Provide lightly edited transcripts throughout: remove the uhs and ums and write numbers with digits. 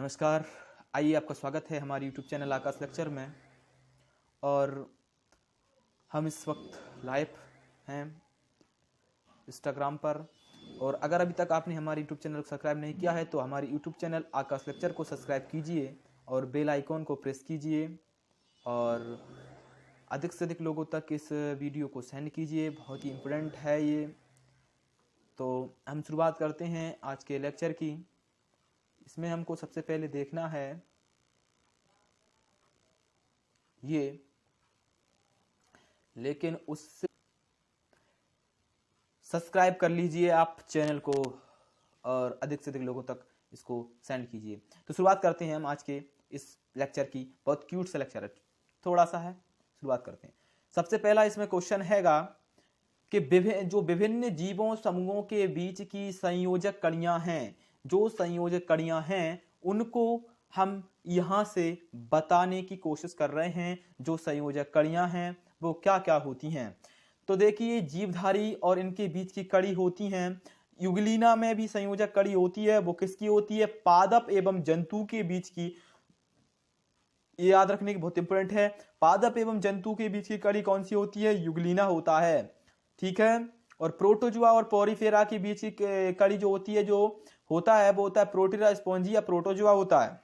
नमस्कार। आइए, आपका स्वागत है हमारे YouTube चैनल आकाश लेक्चर में। और हम इस वक्त लाइव हैं इंस्टाग्राम पर। और अगर अभी तक आपने हमारे YouTube चैनल को सब्सक्राइब नहीं किया है तो हमारे YouTube चैनल आकाश लेक्चर को सब्सक्राइब कीजिए और बेल आइकॉन को प्रेस कीजिए और अधिक से अधिक लोगों तक इस वीडियो को सेंड कीजिए। बहुत ही इम्पोर्टेंट है ये। तो हम शुरुआत करते हैं आज के लेक्चर की। इसमें हमको सबसे पहले देखना है ये, लेकिन उससे सब्सक्राइब कर लीजिए आप चैनल को और अधिक से अधिक लोगों तक इसको सेंड कीजिए। तो शुरुआत करते हैं हम आज के इस लेक्चर की। बहुत क्यूट सा लेक्चर है, थोड़ा सा है। शुरुआत करते हैं। सबसे पहला इसमें क्वेश्चन हैगा कि विभिन्न जीवों समूहों के बीच की संयोजक कड़ियां हैं, जो संयोजक कड़ियां हैं उनको हम यहां से बताने की कोशिश कर रहे हैं। जो संयोजक कड़ियां हैं वो क्या क्या होती हैं। तो देखिए, जीवधारी और इनके बीच की कड़ी होती हैं। युगलीना में भी संयोजक कड़ी होती है। वो किसकी होती है? पादप एवं जंतु के बीच की। ये याद रखने की बहुत इंपॉर्टेंट है। पादप एवं जंतु के बीच की कड़ी कौन सी होती है? युगलीना होता है। ठीक है। और प्रोटोजुआ और पोरिफेरा के बीच की कड़ी जो होती है, जो होता है वो होता है प्रोटीरा स्पॉन्जी या प्रोटोजुआ होता है।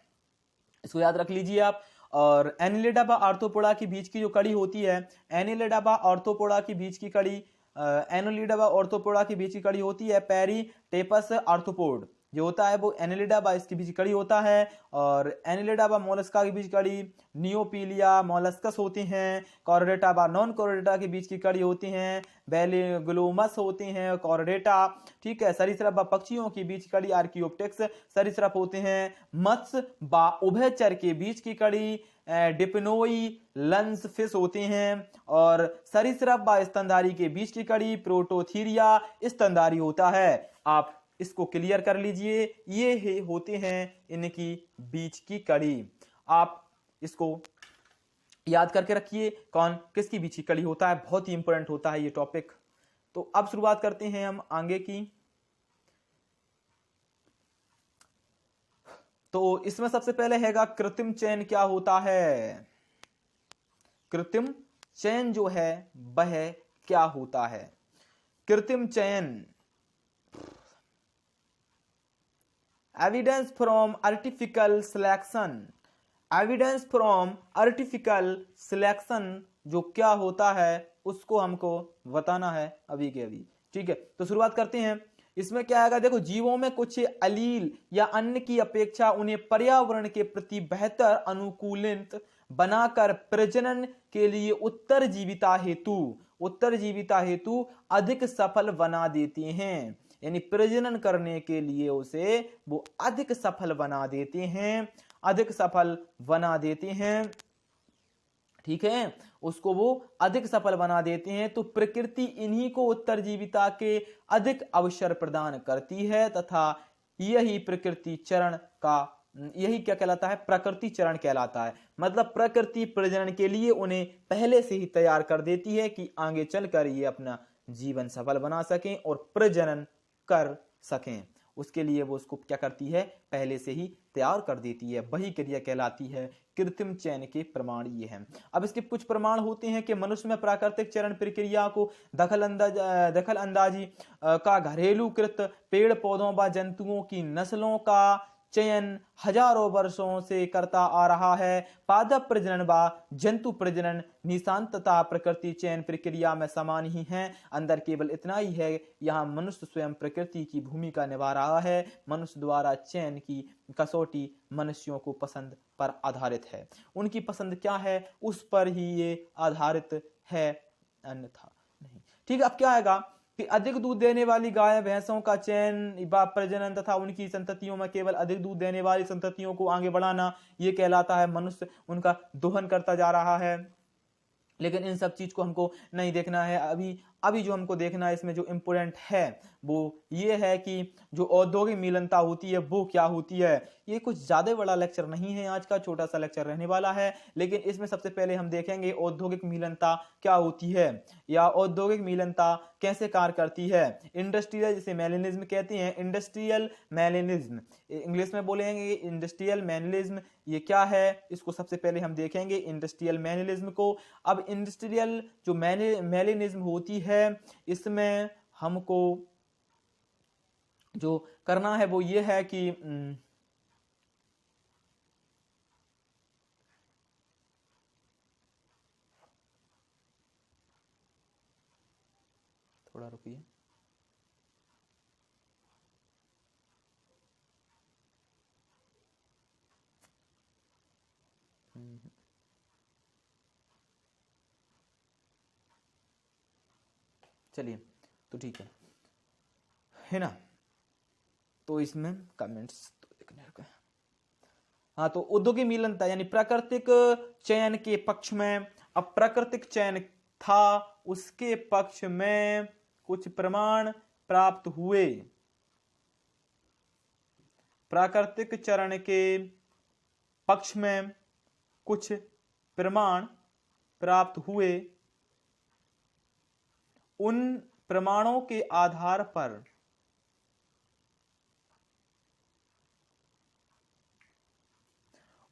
इसको याद रख लीजिए आप। और एनिलिडा व आर्थ्रोपोडा के बीच की जो कड़ी होती है, एनिलिडा व आर्थ्रोपोडा के बीच की कड़ी एनोलिडा व आर्थ्रोपोडा के बीच की कड़ी होती है पेरीटेपस आर्थ्रोपोड जो होता है वो एनिलिडा व इसके बीच कड़ी होता है। और एनिलिडा व मोलस्का के बीच कड़ी नियोपीलिया मोलस्कस होती हैं। कॉर्डेटा व नॉन कॉर्डेटा के बीच की कड़ी होती हैं बेलिग्लोमस होते हैं कॉर्डेटा। ठीक है। सरीसृप व पक्षियों के बीच कड़ी आर्कियोप्टेक्स सरीसृप होते हैं। मत्स्य व उभयचर के बीच की कड़ी डिप्नोई लंस फिश होते हैं। और सरीसृप व स्तनधारी के बीच की कड़ी प्रोटोथीरिया स्तनधारी होता है। आप इसको क्लियर कर लीजिए। ये होते हैं इनकी बीच की कड़ी। आप इसको याद करके रखिए कौन किसकी बीच की कड़ी होता है। बहुत ही इंपॉर्टेंट होता है ये टॉपिक। तो अब शुरुआत करते हैं हम आगे की। तो इसमें सबसे पहले हैगा कृत्रिम चयन क्या होता है। कृत्रिम चयन जो है वह क्या होता है। कृत्रिम चयन evidence from artificial selection. Evidence from artificial selection जो क्या होता है उसको हमको बताना है अभी के अभी। ठीक है। तो शुरुआत करते हैं। इसमें क्या आएगा, देखो, जीवों में कुछ अलील या अन्य की अपेक्षा उन्हें पर्यावरण के प्रति बेहतर अनुकूलित बनाकर प्रजनन के लिए उत्तरजीविता हेतु अधिक सफल बना देते हैं। यानी प्रजनन करने के लिए उसे वो अधिक सफल बना देते हैं। ठीक है। उसको वो अधिक सफल बना देते हैं। तो प्रकृति इन्हीं को उत्तरजीविता के अधिक अवसर प्रदान करती है तथा यही क्या कहलाता है? प्रकृति चरण कहलाता है। मतलब प्रकृति प्रजनन के लिए उन्हें पहले से ही तैयार कर देती है कि आगे चलकर ये अपना जीवन सफल बना सकें और प्रजनन कर सकें। उसके लिए वो उसको क्या करती है? पहले से ही तैयार कर देती है। वही क्रिया कहलाती है कृत्रिम चयन के प्रमाण ये हैं। अब इसके कुछ प्रमाण होते हैं कि मनुष्य में प्राकृतिक चरण प्रक्रिया को दखल अंदाजी का घरेलूकृत पेड़ पौधों व जंतुओं की नस्लों का चयन हजारों वर्षों से करता आ रहा है। पादप प्रजनन व जंतु प्रजनन निशांत तथा प्रकृति चयन प्रक्रिया में समान ही हैं। अंदर केवल इतना ही है, यहाँ मनुष्य स्वयं प्रकृति की भूमिका निभा रहा है। मनुष्य द्वारा चयन की कसौटी मनुष्यों को पसंद पर आधारित है। उनकी पसंद क्या है उस पर ही ये आधारित है, अन्यथा नहीं। ठीक है। अब क्या आएगा कि अधिक दूध देने वाली गाय भैंसों का चयन व प्रजनन तथा उनकी संततियों में केवल अधिक दूध देने वाली संततियों को आगे बढ़ाना, ये कहलाता है मनुष्य उनका दोहन करता जा रहा है। लेकिन इन सब चीज को हमको नहीं देखना है। अभी अभी जो हमको देखना है इसमें जो इम्पोर्टेंट है वो ये है कि जो औद्योगिक मिलनता होती है वो क्या होती है। ये कुछ ज्यादा बड़ा लेक्चर नहीं है, आज का छोटा सा लेक्चर रहने वाला है, लेकिन इसमें सबसे पहले हम देखेंगे औद्योगिक मिलनता क्या होती है या औद्योगिक मिलनता कैसे कार्य करती है। इंडस्ट्रियल, जिसे मैलिनिज्म कहते हैं, इंडस्ट्रियल मैलिनिज्म, इंग्लिश में बोलेंगे इंडस्ट्रियल मैलिनिज्म, ये क्या है इसको सबसे पहले हम देखेंगे इंडस्ट्रियल मैलिनिज्म को। अब इंडस्ट्रियल जो मैलिनिज्म होती है इसमें हमको जो करना है वो ये है कि थोड़ा रुकिए। चलिए तो ठीक है ना। तो इसमें कमेंट्स तो देखने का, हाँ, तो औद्योगिक मिलनता यानी प्राकृतिक चयन के पक्ष में, अब प्राकृतिक चयन था उसके पक्ष में कुछ प्रमाण प्राप्त हुए, प्राकृतिक चरण के पक्ष में कुछ प्रमाण प्राप्त हुए, उन प्रमाणों के आधार पर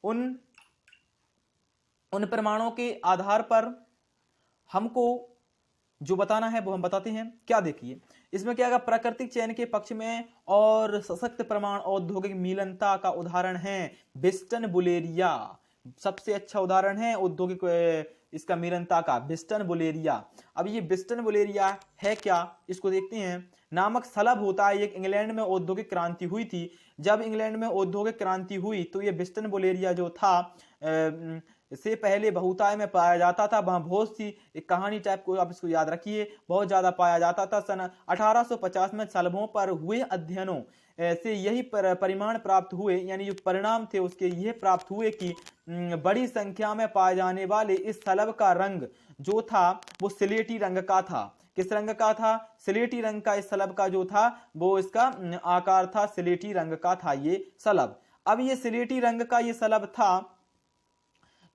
उन प्रमाणों के आधार पर हमको जो बताना है वो हम बताते हैं। क्या देखिए इसमें क्या है, प्राकृतिक चयन के पक्ष में और सशक्त प्रमाण औद्योगिक मिलनता का उदाहरण है बिस्टन बुलेरिया, सबसे अच्छा उदाहरण है औद्योगिक इसका मिलनता का बिस्टन बुलेरिया। अब ये बिस्टन बुलेरिया है क्या, इसको देखते हैं। नामक सलब होता है, एक इंग्लैंड में औद्योगिक क्रांति हुई थी। जब इंग्लैंड में औद्योगिक क्रांति हुई तो ये बिस्टन बुलेरिया जो था से पहले बहुतायत में पाया जाता था। वहां बहुत सी एक कहानी टाइप को आप इसको याद रखिए, बहुत ज्यादा पाया जाता था। सन 1850 में सलभों पर हुए अध्ययनों से यही परिमाण प्राप्त हुए, यानी जो परिणाम थे उसके यह प्राप्त हुए कि बड़ी संख्या में पाए जाने वाले इस सलब का रंग जो था वो सिलेटी रंग का था। किस रंग का था? सिलेटी रंग का। इस सलब का जो था वो इसका आकार था सिलेटी रंग का था ये सलब। अब ये सिलेटी रंग का ये सलब था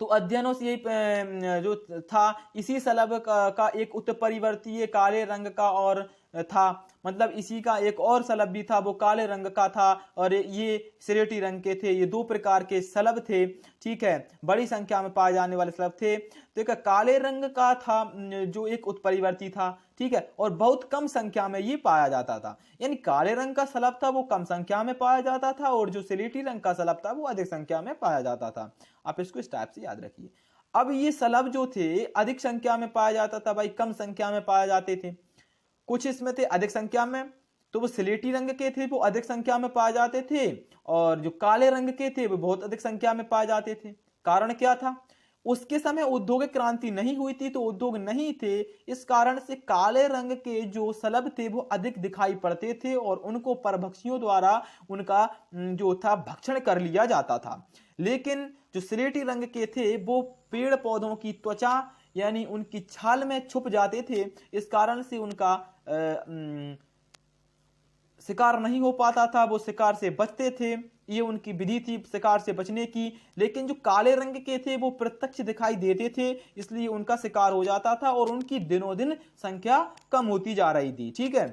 तो अध्ययनों से यही जो था, इसी सलब का एक उत्परिवर्तीय काले रंग का और था, मतलब इसी का एक और सलब भी था, वो काले रंग का था और ये सिलेटी रंग के थे। ये दो प्रकार के सलब थे, ठीक है, बड़ी संख्या में पाए जाने वाले सलब थे। तो एक काले रंग का था जो एक उत्परिवर्ती था, ठीक है, और बहुत कम संख्या में ये पाया जाता था। यानी काले रंग का सलब था वो कम संख्या में पाया जाता था और जो सिलेटी रंग का सलब था वो अधिक संख्या में पाया जाता था। आप इसको इस टाइप से याद रखिए। अब ये सलब जो थे अधिक संख्या में पाया जाता था भाई, कम संख्या में पाए जाते थे। कुछ इसमें थे अधिक संख्या में, तो वो सिलेटी रंग के थे वो अधिक संख्या में पाए जाते थे, और जो काले रंग के थे वो बहुत अधिक संख्या में पाए जाते थे। कारण क्या था? उसके समय औद्योगिक क्रांति नहीं हुई थी, तो उद्योग नहीं थे, इस कारण से काले रंग के जो सलब थे वो अधिक दिखाई पड़ते थे और उनको परभक्षियों द्वारा उनका जो था भक्षण कर लिया जाता था। लेकिन जो सिलेटी रंग के थे वो पेड़ पौधों की त्वचा यानी उनकी छाल में छुप जाते थे, इस कारण से उनका शिकार नहीं हो पाता था, वो शिकार से बचते थे, ये उनकी विधि थी शिकार से बचने की। लेकिन जो काले रंग के थे वो प्रत्यक्ष दिखाई देते थे, इसलिए उनका शिकार हो जाता था और उनकी दिनों दिन संख्या कम होती जा रही थी, ठीक है।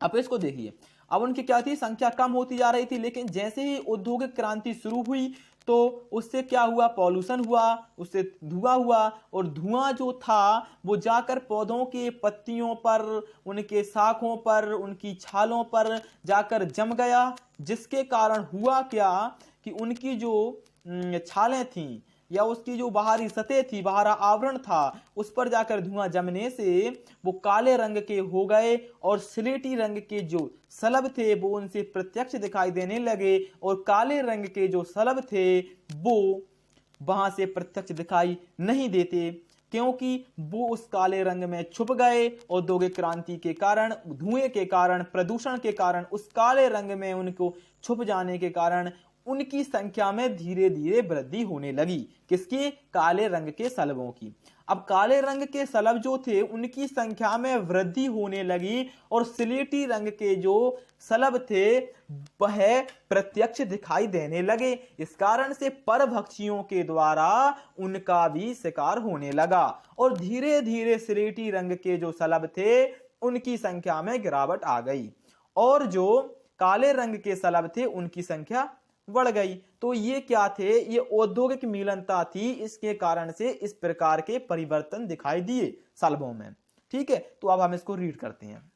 अब इसको देखिए, अब उनकी क्या थी, संख्या कम होती जा रही थी। लेकिन जैसे ही औद्योगिक क्रांति शुरू हुई तो उससे क्या हुआ, पॉल्यूशन हुआ, उससे धुआं हुआ, और धुआं जो था वो जाकर पौधों के पत्तियों पर, उनके शाखों पर, उनकी छालों पर जाकर जम गया, जिसके कारण हुआ क्या कि उनकी जो छालें थीं या उसकी जो बाहरी सतह थी, बाहरा आवरण था, उस पर जाकर धुआं जमने से वो काले रंग के हो गए और सिलेटी रंग के जो सलब थे वो उनसे प्रत्यक्ष दिखाई देने लगे, और काले रंग के जो सलब थे वो वहां से प्रत्यक्ष दिखाई नहीं देते, क्योंकि वो उस काले रंग में छुप गए। औद्योगिक क्रांति के कारण, धुएं के कारण, प्रदूषण के कारण, उस काले रंग में उनको छुप जाने के कारण उनकी संख्या में धीरे धीरे वृद्धि होने लगी। किसकी? काले रंग के सलबों की। अब काले रंग के सलब जो थे उनकी संख्या में वृद्धि होने लगी और स्लेटी रंग के जो सलब थे वह प्रत्यक्ष दिखाई देने लगे। इस कारण से परभक्षियों के द्वारा उनका भी शिकार होने लगा और धीरे धीरे स्लेटी रंग के जो सलब थे उनकी संख्या में गिरावट आ गई और जो काले रंग के सलब थे उनकी संख्या बढ़ गई। तो ये क्या थे? ये औद्योगिक मिलनता थी, इसके कारण से इस प्रकार के परिवर्तन दिखाई दिए सलबों में। ठीक है, तो अब हम इसको रीड करते हैं।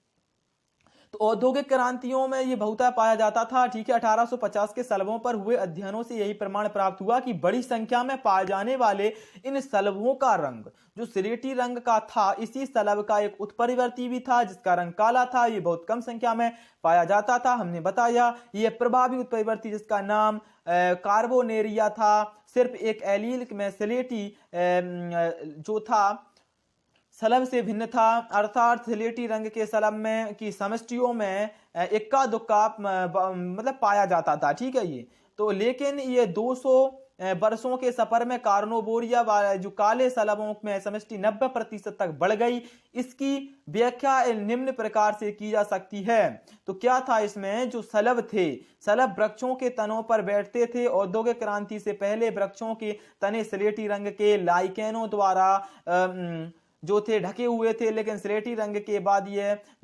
तो औद्योगिक क्रांतियों में ये बहुता पाया जाता था। ठीक है, 1850 के सलबों पर हुए अध्ययनों से यही प्रमाण प्राप्त हुआ कि बड़ी संख्या में पाए जाने वाले इन सलबों का रंग जो स्लेटी रंग का था, इसी सलब का एक उत्परिवर्ती भी था जिसका रंग काला था। ये बहुत कम संख्या में पाया जाता था। हमने बताया ये प्रभावी उत्परिवर्ती जिसका नाम कार्बोनेरिया था, सिर्फ एक एलील में स्लेटी जो था सलब से भिन्न था, अर्थात स्लेटी रंग के सलब में की समष्टियों में इक्का दुक्का मतलब पाया जाता था। ठीक है, ये तो लेकिन ये 200 वर्षों के सफर में कार्बोनेरिया वाले जो काले सलबों में समष्टि 90% तक बढ़ गई। इसकी व्याख्या निम्न प्रकार से की जा सकती है। तो क्या था इसमें? जो सलब थे, सलब वृक्षों के तनों पर बैठते थे। औद्योगिक क्रांति से पहले वृक्षों के तने स्लेटी रंग के लाइकेनों द्वारा जो थे ढके हुए थे, लेकिन स्लेटी रंग के बाद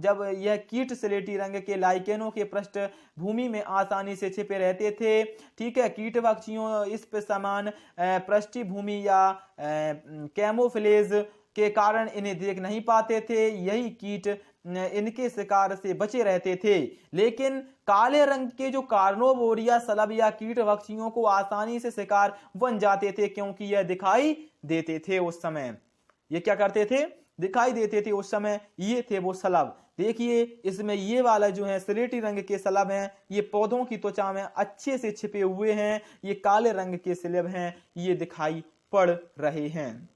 जब यह कीट स्लेटी रंग के लाइकेनों के पृष्ठ भूमि में आसानी से छिपे रहते थे। ठीक है, कीट पक्षियों इस समान पृष्ठभूमि या कैमोफ्लेज के कारण इन्हें देख नहीं पाते थे। यही कीट इनके शिकार से बचे रहते थे। लेकिन काले रंग के जो कार्बोनेरिया सलब या कीट पक्षियों को आसानी से शिकार बन जाते थे, क्योंकि यह दिखाई देते थे उस समय। ये क्या करते थे? दिखाई देते थे उस समय। ये थे वो सलब। देखिए इसमें ये वाला जो है स्लेटी रंग के सलब हैं, ये पौधों की त्वचा में अच्छे से छिपे हुए हैं। ये काले रंग के सलब हैं, ये दिखाई पड़ रहे हैं।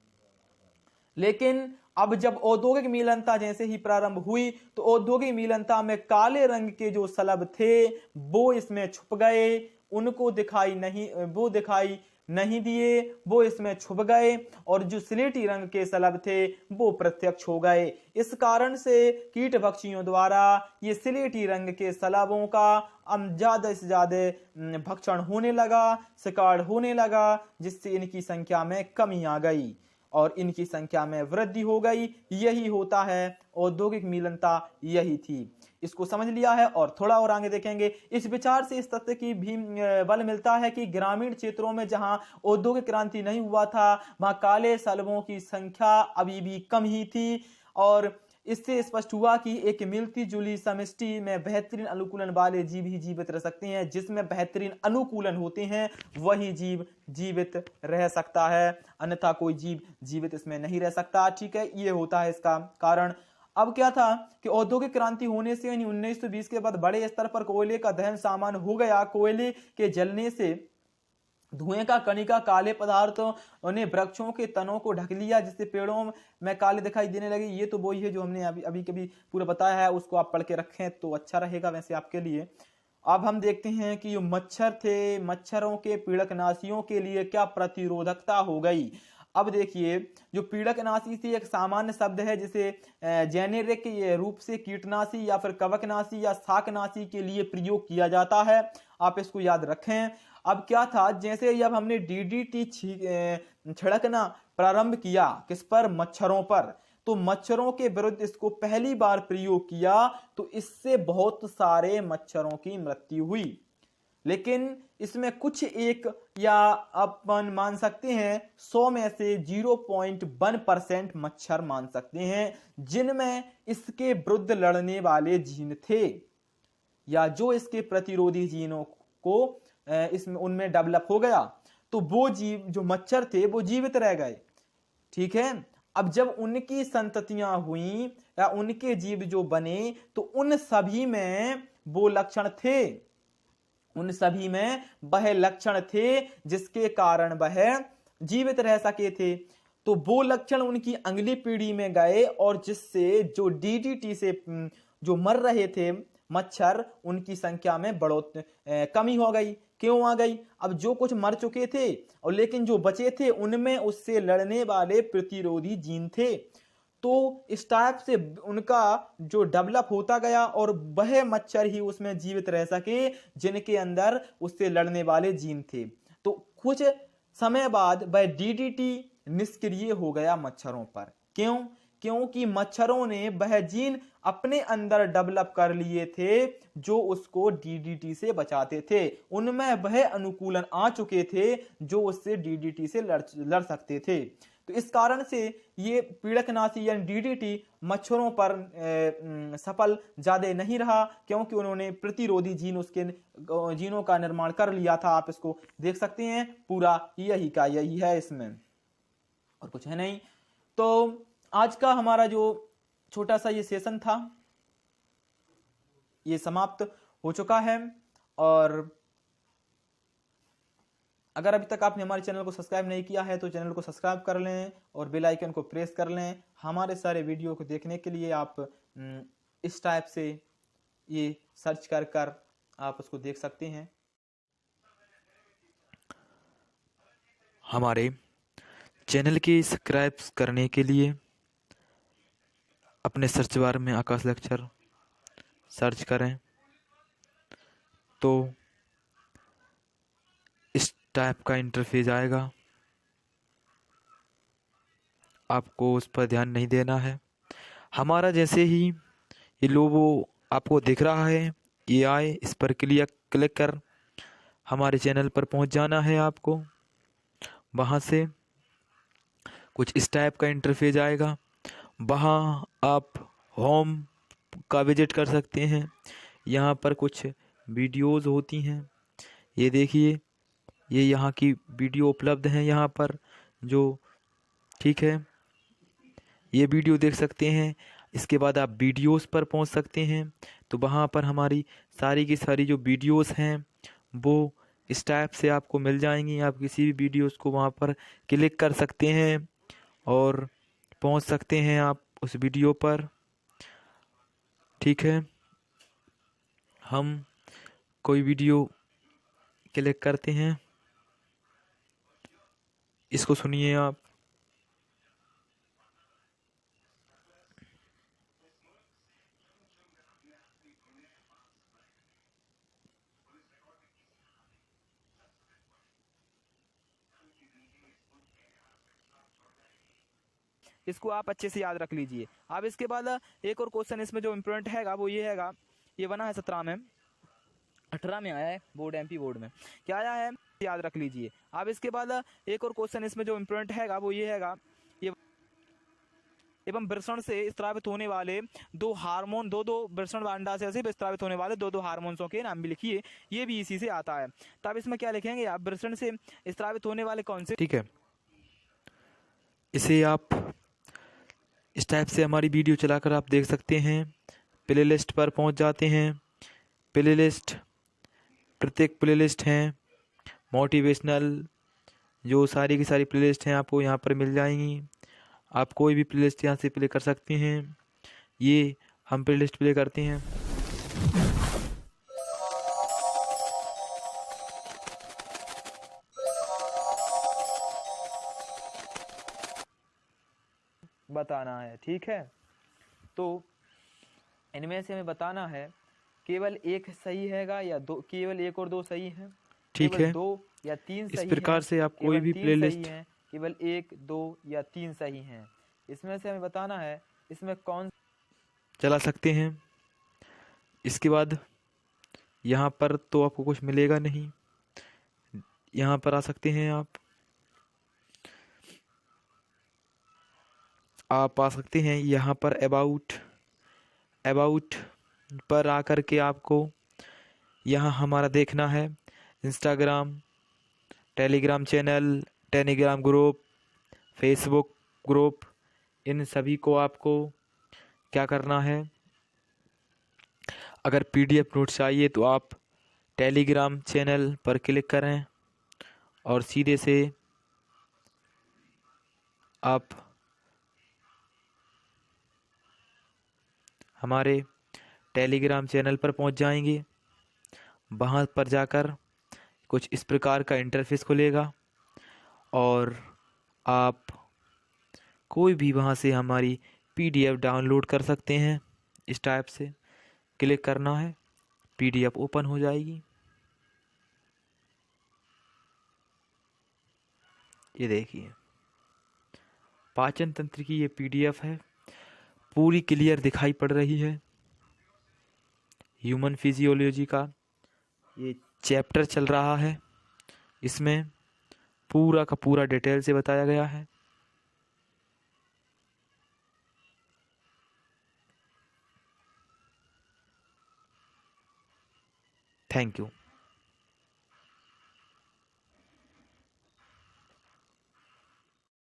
लेकिन अब जब औद्योगिक मिलनता जैसे ही प्रारंभ हुई तो औद्योगिक मिलनता में काले रंग के जो सलब थे वो इसमें छुप गए, उनको दिखाई नहीं दिए, वो इसमें छुप गए और जो स्लेटी रंग के सलब थे वो प्रत्यक्ष हो गए। इस कारण से कीट पक्षियों द्वारा ये स्लेटी रंग के सलबों का ज्यादा से ज्यादा भक्षण होने लगा, शिकार होने लगा, जिससे इनकी संख्या में कमी आ गई और इनकी संख्या में वृद्धि हो गई। यही होता है औद्योगिक मिलनता, यही थी। इसको समझ लिया है और थोड़ा और आगे देखेंगे। इस विचार से इस तथ्य की भी बल मिलता है कि ग्रामीण क्षेत्रों में जहां औद्योगिक क्रांति नहीं हुआ था वहां काले सलबों की संख्या अभी भी कम ही थी और इससे स्पष्ट हुआ कि एक मिलती जुली समष्टि में बेहतरीन अनुकूलन वाले जीव ही जीवित रह सकते हैं। जिसमें बेहतरीन अनुकूलन होते हैं वही जीव जीवित रह सकता है, अन्यथा कोई जीव जीवित इसमें नहीं रह सकता। ठीक है, ये होता है इसका कारण। अब क्या था कि औद्योगिक क्रांति होने से 1920 के बाद बड़े स्तर पर कोयले का दहन सामान्य हो गया। कोयले के जलने से धुएं का कणिका काले पदार्थों ने वृक्षों के तनों को ढक लिया, जिससे पेड़ों में काले दिखाई देने लगे। ये तो वही है जो हमने अभी कभी पूरा बताया है, उसको आप पढ़ के रखें तो अच्छा रहेगा वैसे आपके लिए। अब हम देखते हैं कि जो मच्छर थे, मच्छरों के पीड़कनाशियों के लिए क्या प्रतिरोधकता हो गई। अब देखिए जो पीड़कनाशी थी एक सामान्य शब्द है जिसे जेनेरिक रूप से कीटनाशी या फिर कवकनाशी या शाकनाशी के लिए प्रयोग किया जाता है। आप इसको याद रखें। अब क्या था, जैसे जब हमने डीडीटी छिड़कना प्रारंभ किया किस पर? मच्छरों पर। तो मच्छरों के विरुद्ध इसको पहली बार प्रयोग किया तो इससे बहुत सारे मच्छरों की मृत्यु हुई। लेकिन इसमें कुछ एक या अपन मान सकते हैं 100 में से 0.1% मच्छर मान सकते हैं जिनमें इसके विरुद्ध लड़ने वाले जीन थे या जो इसके प्रतिरोधी जीनों को इसमें उनमें डेवलप हो गया, तो वो जीव जो मच्छर थे वो जीवित रह गए। ठीक है, अब जब उनकी संततियां हुई या उनके जीव जो बने तो उन सभी में वो लक्षण थे, उन सभी में वह लक्षण थे जिसके कारण वह जीवित रह सके थे। तो वो लक्षण उनकी अगली पीढ़ी में गए और जिससे जो डीडीटी से जो मर रहे थे मच्छर उनकी संख्या में कमी हो गई। क्यों आ गई? अब जो कुछ मर चुके थे और लेकिन जो बचे थे उनमें उससे लड़ने वाले प्रतिरोधी जीन थे, तो इस टाइप से उनका जो डेवलप होता गया और वह मच्छर ही उसमें जीवित रह सके जिनके अंदर उससे लड़ने वाले जीन थे। तो कुछ समय बाद वह डीडीटी निष्क्रिय हो गया मच्छरों पर। क्यों? क्योंकि मच्छरों ने वह जीन अपने अंदर डेवलप कर लिए थे जो उसको डीडीटी से बचाते थे। उनमें वह अनुकूलन आ चुके थे जो उससे डीडीटी से लड़ सकते थे। तो इस कारण से ये पीड़कनाशी यानी डीडीटी मच्छरों पर सफल ज्यादा नहीं रहा, क्योंकि उन्होंने प्रतिरोधी जीन उसके जीनों का निर्माण कर लिया था। आप इसको देख सकते हैं, पूरा यही है, इसमें और कुछ है नहीं। तो आज का हमारा जो छोटा सा ये सेशन था ये समाप्त हो चुका है। और अगर अभी तक आपने हमारे चैनल को सब्सक्राइब नहीं किया है तो चैनल को सब्सक्राइब कर लें और बेल आइकन को प्रेस कर लें। हमारे सारे वीडियो को देखने के लिए आप इस टाइप से ये सर्च कर आप उसको देख सकते हैं। हमारे चैनल के सब्सक्राइब करने के लिए अपने सर्च बार में आकाश लेक्चर सर्च करें तो इस टाइप का इंटरफेस आएगा। आपको उस पर ध्यान नहीं देना है। हमारा जैसे ही ये लोगो आपको दिख रहा है ये आए, इस पर क्लिक कर हमारे चैनल पर पहुंच जाना है। आपको वहां से कुछ इस टाइप का इंटरफेस आएगा। वहाँ आप होम का विजिट कर सकते हैं। यहाँ पर कुछ वीडियोस होती हैं, ये देखिए, ये यहाँ की वीडियो उपलब्ध हैं यहाँ पर जो, ठीक है, ये वीडियो देख सकते हैं। इसके बाद आप वीडियोस पर पहुंच सकते हैं, तो वहाँ पर हमारी सारी की सारी जो वीडियोस हैं वो इस टाइप से आपको मिल जाएंगी। आप किसी भी वीडियोस को वहाँ पर क्लिक कर सकते हैं और पहुंच सकते हैं आप उस वीडियो पर, ठीक है। हम कोई वीडियो क्लिक करते हैं, इसको सुनिए आप। इसको आप अच्छे से याद रख लीजिए। अब इसके बाद एक और क्वेश्चन इसमें जो इम्पोर्टेंट हैगा वो ये हैगा, ये बना है 17 में, 18 में आया है बोर्ड, एमपी बोर्ड में क्या आया है, याद रख लीजिए। अब इसके बाद एक और क्वेश्चन इसमें जो इम्पोर्टेंट हैगा वो ये हैगा, ये एवं वृषण से स्त्रावित होने वाले दो हार्मोन, दो वृषण अंडाशय से स्त्रावित होने वाले दो हार्मोन्सों के नाम भी लिखिए। ये भी इसी से आता है। तब इसमें क्या लिखेंगे आप, वृषण से स्त्रावित होने वाले कौन से, ठीक है। इसे आप इस टाइप से हमारी वीडियो चलाकर आप देख सकते हैं। प्लेलिस्ट पर पहुंच जाते हैं। प्लेलिस्ट, प्रत्येक प्लेलिस्ट हैं मोटिवेशनल, जो सारी की सारी प्लेलिस्ट हैं आपको यहाँ पर मिल जाएंगी। आप कोई भी प्लेलिस्ट यहाँ से प्ले कर सकते हैं। ये हम प्लेलिस्ट प्ले करते हैं। बताना है, ठीक है। तो इनमें से हमें बताना है केवल एक सही हैगा या दो, केवल एक और दो सही हैं, ठीक केवल है। दो या तीन सही इस प्रकार हैं, से आप कोई केवल भी तीन प्लेलिस्ट सही हैं, केवल एक, दो या तीन सही हैं। इसमें से हमें बताना है इसमें कौन चला सकते हैं। इसके बाद यहाँ पर तो आपको कुछ मिलेगा नहीं, यहाँ पर आ सकते हैं आप आ सकते हैं यहाँ पर अबाउट पर आकर के आपको यहाँ हमारा देखना है Instagram, Telegram channel, Telegram group, Facebook group, इन सभी को आपको क्या करना है। अगर पीडीएफ नोट चाहिए तो आप टेलीग्राम चैनल पर क्लिक करें और सीधे से आप हमारे टेलीग्राम चैनल पर पहुंच जाएंगे। वहां पर जाकर कुछ इस प्रकार का इंटरफेस खुलेगा और आप कोई भी वहां से हमारी पीडीएफ डाउनलोड कर सकते हैं। इस टाइप से क्लिक करना है, पीडीएफ ओपन हो जाएगी। ये देखिए, पाचन तंत्र की ये पीडीएफ है, पूरी क्लियर दिखाई पड़ रही है। ह्यूमन फिजियोलॉजी का ये चैप्टर चल रहा है, इसमें पूरा का पूरा डिटेल से बताया गया है। Thank you.